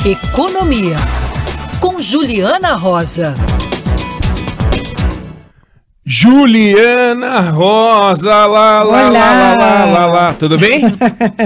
Economia, com Juliana Rosa. Juliana Rosa, lá. Tudo bem?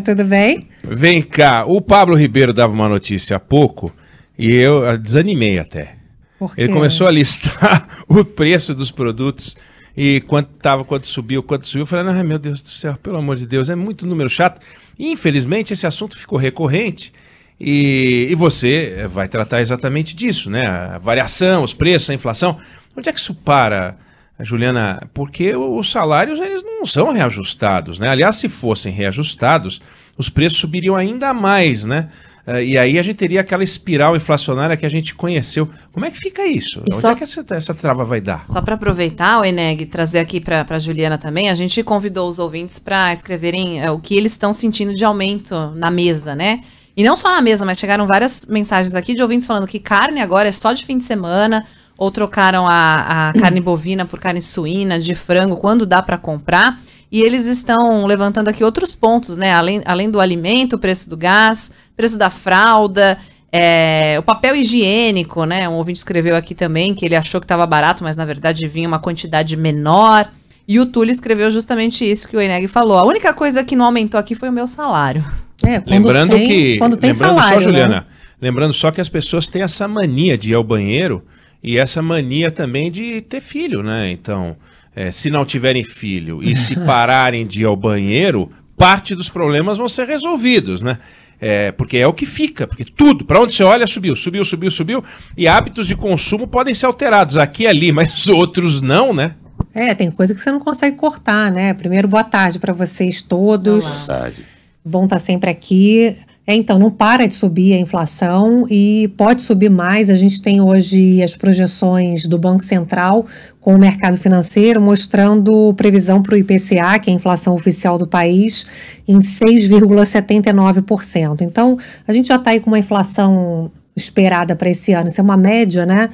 Tudo bem? Vem cá, o Pablo Ribeiro dava uma notícia há pouco e eu desanimei até. Por quê? Ele começou a listar o preço dos produtos e quanto subiu. Eu falei, ai meu Deus do céu, pelo amor de Deus, é muito número chato. E infelizmente esse assunto ficou recorrente e você vai tratar exatamente disso, né? A variação, os preços, a inflação. Onde é que isso para, Juliana? Porque os salários eles não são reajustados, né? Aliás, se fossem reajustados, os preços subiriam ainda mais, né? E aí a gente teria aquela espiral inflacionária que a gente conheceu. Como é que fica isso? Onde é que essa trava vai dar? Só para aproveitar, o Eneg, trazer aqui para a Juliana também, a gente convidou os ouvintes para escreverem o que eles estão sentindo de aumento na mesa, né? E não só na mesa, mas chegaram várias mensagens aqui de ouvintes falando que carne agora é só de fim de semana, ou trocaram a carne bovina por carne suína, de frango, quando dá para comprar. E eles estão levantando aqui outros pontos, né? Além do alimento, o preço do gás, preço da fralda, o papel higiênico, né? Um ouvinte escreveu aqui também que ele achou que estava barato, mas na verdade vinha uma quantidade menor. E o Túlio escreveu justamente isso que o Eneg falou. A única coisa que não aumentou aqui foi o meu salário. Quando tem salário, só, Juliana, né? Lembrando só que as pessoas têm essa mania de ir ao banheiro e essa mania também de ter filho, né? Então, se não tiverem filho e se pararem de ir ao banheiro, parte dos problemas vão ser resolvidos, né? Porque é o que fica, porque tudo, para onde você olha, subiu, e hábitos de consumo podem ser alterados aqui e ali, mas outros não, né? Tem coisa que você não consegue cortar, né? Primeiro, boa tarde para vocês todos. Boa tarde. Bom estar sempre aqui. Então, não para de subir a inflação e pode subir mais. A gente tem hoje as projeções do Banco Central com o mercado financeiro mostrando previsão para o IPCA, que é a inflação oficial do país, em 6,79%. Então, a gente já está aí com uma inflação esperada para esse ano. Isso é uma média, né?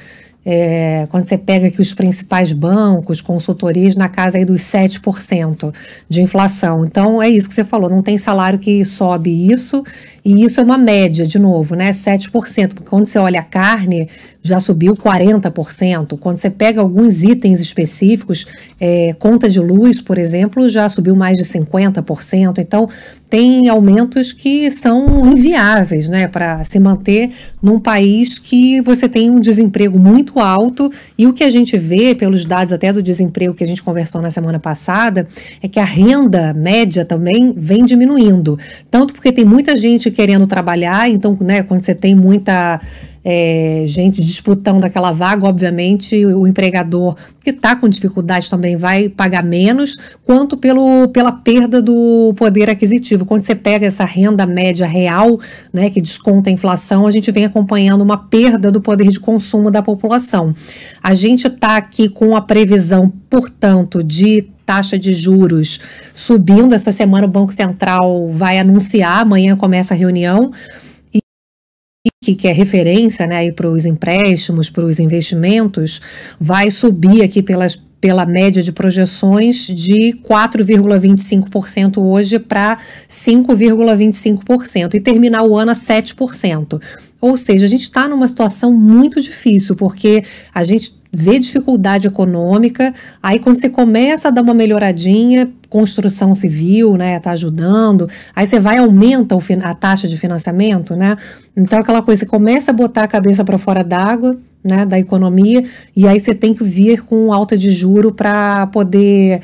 Quando você pega aqui os principais bancos, consultorias, na casa aí dos 7% de inflação. Então, é isso que você falou, não tem salário que sobe isso, e isso é uma média, de novo, né, 7%, porque quando você olha a carne, já subiu 40%, quando você pega alguns itens específicos, conta de luz, por exemplo, já subiu mais de 50%, então tem aumentos que são inviáveis, né, para se manter num país que você tem um desemprego muito alto, e o que a gente vê pelos dados até do desemprego que a gente conversou na semana passada, é que a renda média também vem diminuindo, tanto porque tem muita gente querendo trabalhar, então, né, quando você tem muita gente disputando aquela vaga, obviamente o empregador que está com dificuldade também vai pagar menos, quanto pela perda do poder aquisitivo. Quando você pega essa renda média real, né, que desconta a inflação, a gente vem acompanhando uma perda do poder de consumo da população. A gente está aqui com a previsão, portanto, de taxa de juros subindo. Essa semana o Banco Central vai anunciar, amanhã começa a reunião, que é referência, né, para os empréstimos, para os investimentos, vai subir aqui pela média de projeções de 4,25% hoje para 5,25% e terminar o ano a 7%. Ou seja, a gente está numa situação muito difícil, porque a gente vê dificuldade econômica, aí quando você começa a dar uma melhoradinha, construção civil, né, tá ajudando, aí você vai aumenta a taxa de financiamento, né, então aquela coisa, você começa a botar a cabeça para fora d'água, né, da economia, e aí você tem que vir com alta de juro para poder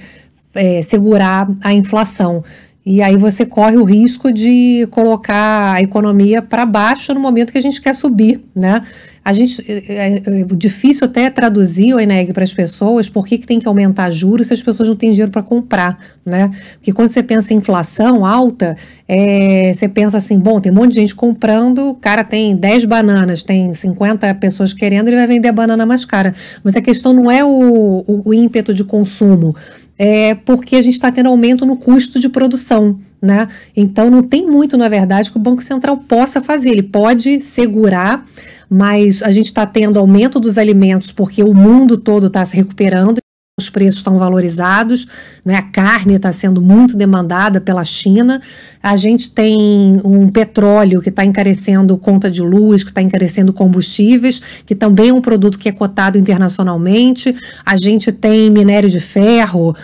segurar a inflação. E aí você corre o risco de colocar a economia para baixo no momento que a gente quer subir, né? É difícil até traduzir o Eneg para as pessoas por que tem que aumentar juros se as pessoas não têm dinheiro para comprar, né? Porque quando você pensa em inflação alta, você pensa assim, bom, tem um monte de gente comprando, o cara tem 10 bananas, tem 50 pessoas querendo, ele vai vender a banana mais cara. Mas a questão não é o ímpeto de consumo, porque a gente está tendo aumento no custo de produção, né? Então não tem muito, na verdade, que o Banco Central possa fazer. Ele pode segurar, mas a gente está tendo aumento dos alimentos porque o mundo todo está se recuperando. os preços estão valorizados, né? A carne está sendo muito demandada pela China. A gente tem um petróleo que está encarecendo conta de luz, que está encarecendo combustíveis, que também é um produto que é cotado internacionalmente. A gente tem minério de ferro,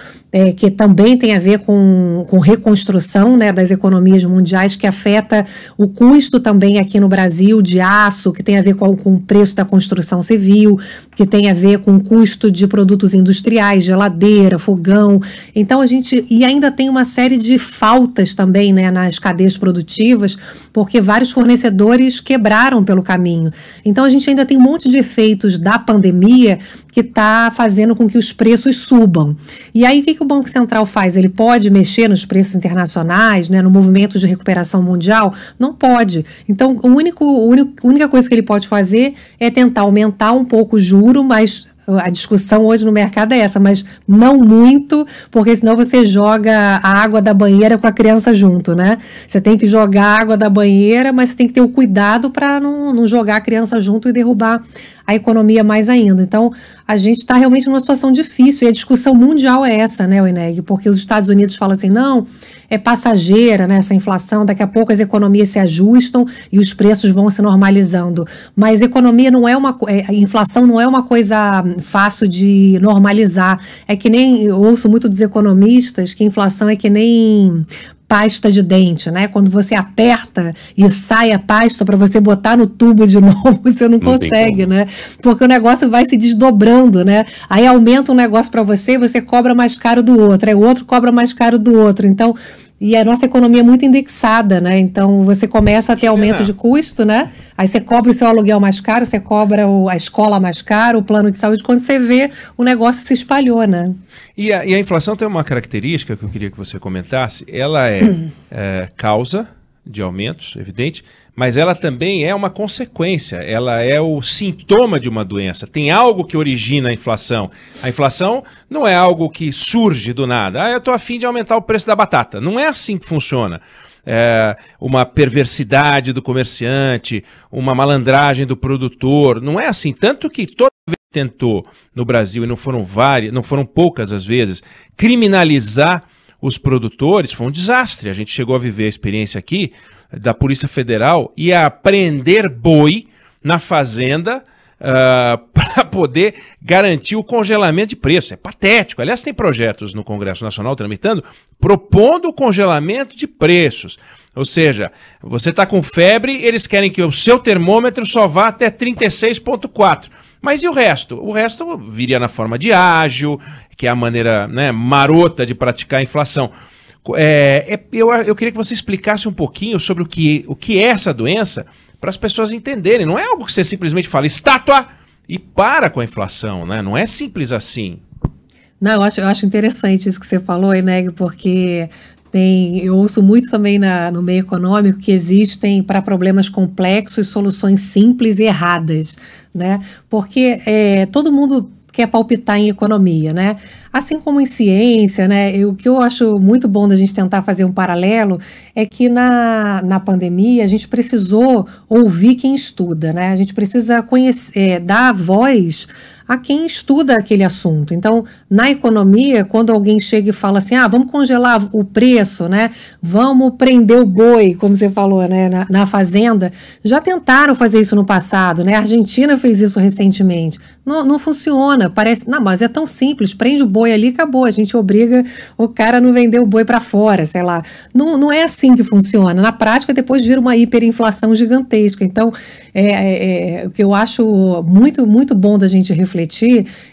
que também tem a ver com reconstrução, né, das economias mundiais, que afeta o custo também aqui no Brasil de aço, que tem a ver com o preço da construção civil, que tem a ver com o custo de produtos industriais, geladeira, fogão. Então e ainda tem uma série de faltas também, né, nas cadeias produtivas, porque vários fornecedores quebraram pelo caminho. Então a gente ainda tem um monte de efeitos da pandemia que está fazendo com que os preços subam. E aí, o que o Banco Central faz? Ele pode mexer nos preços internacionais, né, no movimento de recuperação mundial? Não pode. Então, a única coisa que ele pode fazer é tentar aumentar um pouco o juro, mas a discussão hoje no mercado é essa, mas não muito, porque senão você joga a água da banheira com a criança junto, né? Você tem que jogar a água da banheira, mas você tem que ter o cuidado para não jogar a criança junto e derrubar a economia mais ainda. Então, a gente está realmente numa situação difícil, e a discussão mundial é essa, né, Weneg? Porque os Estados Unidos falam assim, não, é passageira, né, essa inflação, daqui a pouco as economias se ajustam e os preços vão se normalizando. Mas economia não é a inflação não é uma coisa fácil de normalizar. É que nem, eu ouço muito dos economistas que inflação é que nem pasta de dente, né? Quando você aperta e sai a pasta para você botar no tubo de novo, você não consegue, né? Porque o negócio vai se desdobrando, né? Aí aumenta um negócio para você e você cobra mais caro do outro, aí o outro cobra mais caro do outro. Então, e a nossa economia é muito indexada, né? Então, você começa a ter aumento de custo, né? Aí você cobra o seu aluguel mais caro, você cobra a escola mais caro, o plano de saúde. Quando você vê, o negócio se espalhou, né? E a inflação tem uma característica que eu queria que você comentasse. Ela é causa de aumentos, evidente, mas ela também é uma consequência, ela é o sintoma de uma doença. Tem algo que origina a inflação. A inflação não é algo que surge do nada. Ah, eu estou a fim de aumentar o preço da batata. Não é assim que funciona. É uma perversidade do comerciante, uma malandragem do produtor. Não é assim. Tanto que toda vez que tentou no Brasil, e não foram poucas as vezes, criminalizar os produtores, foi um desastre. A gente chegou a viver a experiência aqui da Polícia Federal e a prender boi na fazenda para poder garantir o congelamento de preço. É patético. Aliás, tem projetos no Congresso Nacional tramitando propondo o congelamento de preços. Ou seja, você está com febre, eles querem que o seu termômetro só vá até 36,4. Mas e o resto? O resto viria na forma de ágio, que é a maneira, né, marota de praticar a inflação. Eu queria que você explicasse um pouquinho sobre o que é essa doença, para as pessoas entenderem. Não é algo que você simplesmente fala estátua e para com a inflação, né? Não é simples assim. Não, eu acho interessante isso que você falou, Eneg, porque eu ouço muito também no meio econômico que existem para problemas complexos soluções simples e erradas, né? Porque todo mundo quer palpitar em economia, né? Assim como em ciência, né? O que eu acho muito bom da gente tentar fazer um paralelo é que na pandemia a gente precisou ouvir quem estuda, né? A gente precisa conhecer, dar voz a quem estuda aquele assunto. Então, na economia, quando alguém chega e fala assim, vamos congelar o preço, né? Vamos prender o boi, como você falou, né? Na fazenda, já tentaram fazer isso no passado, né? A Argentina fez isso recentemente. Não funciona, parece, mas é tão simples, prende o boi ali, acabou, a gente obriga o cara a não vender o boi para fora, sei lá. Não é assim que funciona. Na prática, depois vira uma hiperinflação gigantesca. Então, o que eu acho muito, muito bom da gente refletir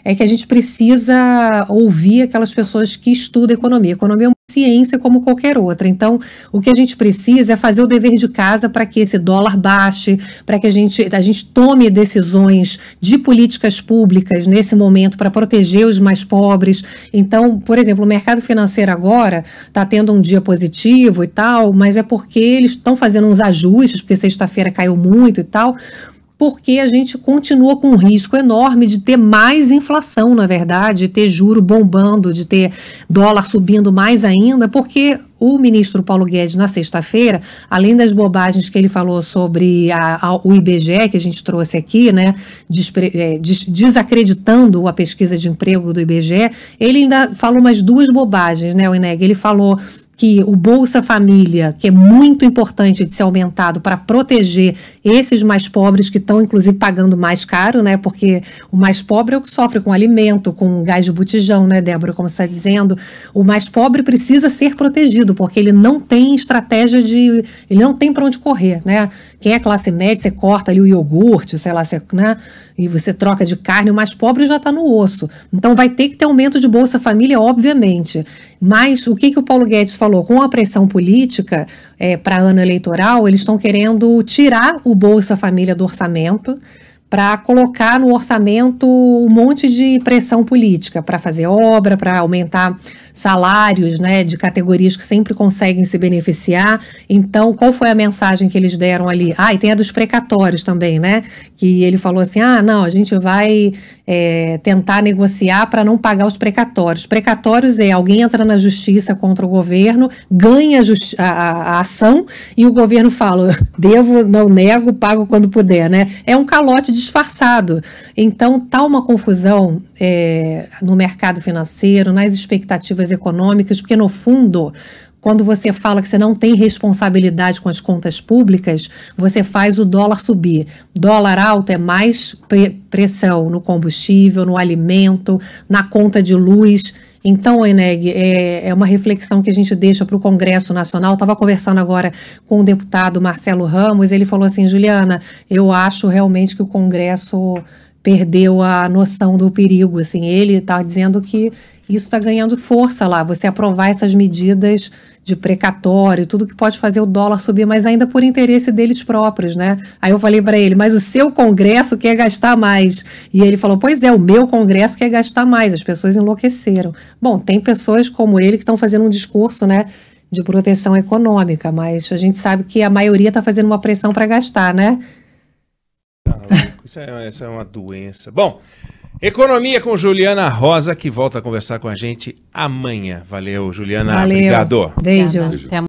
é que a gente precisa ouvir aquelas pessoas que estudam economia. Economia é uma ciência como qualquer outra. Então, o que a gente precisa é fazer o dever de casa para que esse dólar baixe, para que a gente tome decisões de políticas públicas nesse momento para proteger os mais pobres. Então, por exemplo, o mercado financeiro agora está tendo um dia positivo e tal, mas é porque eles estão fazendo uns ajustes, porque sexta-feira caiu muito e tal, porque a gente continua com um risco enorme de ter mais inflação, na verdade, de ter juro bombando, de ter dólar subindo mais ainda, porque o ministro Paulo Guedes, na sexta-feira, além das bobagens que ele falou sobre o IBGE, que a gente trouxe aqui, né, desacreditando a pesquisa de emprego do IBGE, ele ainda falou umas duas bobagens, né, Weneg? Ele falou que o Bolsa Família, que é muito importante de ser aumentado para proteger esses mais pobres que estão, inclusive, pagando mais caro, né? Porque o mais pobre é o que sofre com alimento, com gás de botijão, né, Débora, como você está dizendo. O mais pobre precisa ser protegido, porque ele não tem estratégia ele não tem para onde correr, né? Quem é classe média, você corta ali o iogurte, sei lá, né? E você troca de carne, o mais pobre já está no osso. Então vai ter que ter aumento de Bolsa Família, obviamente. Mas o que o Paulo Guedes falou? Com a pressão política para ano eleitoral, eles estão querendo tirar o Bolsa Família do orçamento para colocar no orçamento um monte de pressão política para fazer obra, para aumentar salários, né, de categorias que sempre conseguem se beneficiar. Então, qual foi a mensagem que eles deram ali? E tem a dos precatórios também, né, que ele falou assim, não, a gente vai tentar negociar para não pagar os precatórios. Precatórios alguém entra na justiça contra o governo, ganha a ação e o governo fala, devo, não nego, pago quando puder, né? É um calote disfarçado. Então, tá uma confusão no mercado financeiro, nas expectativas econômicas, porque no fundo, quando você fala que você não tem responsabilidade com as contas públicas, você faz o dólar subir. Dólar alto é mais pressão no combustível, no alimento, na conta de luz. Então, Eneg, é uma reflexão que a gente deixa para o Congresso Nacional. Estava conversando agora com o deputado Marcelo Ramos, ele falou assim, Juliana, eu acho realmente que o Congresso perdeu a noção do perigo. Assim, ele está dizendo que isso está ganhando força lá, você aprovar essas medidas de precatório, tudo que pode fazer o dólar subir, mas ainda por interesse deles próprios, né? Aí eu falei para ele, mas o seu Congresso quer gastar mais. E ele falou, pois é, o meu Congresso quer gastar mais, as pessoas enlouqueceram. Bom, tem pessoas como ele que estão fazendo um discurso, né, de proteção econômica, mas a gente sabe que a maioria está fazendo uma pressão para gastar, né? Isso é uma doença. Bom, Economia com Juliana Rosa, que volta a conversar com a gente amanhã. Valeu, Juliana. Valeu. Obrigado. Beijo. Até amanhã.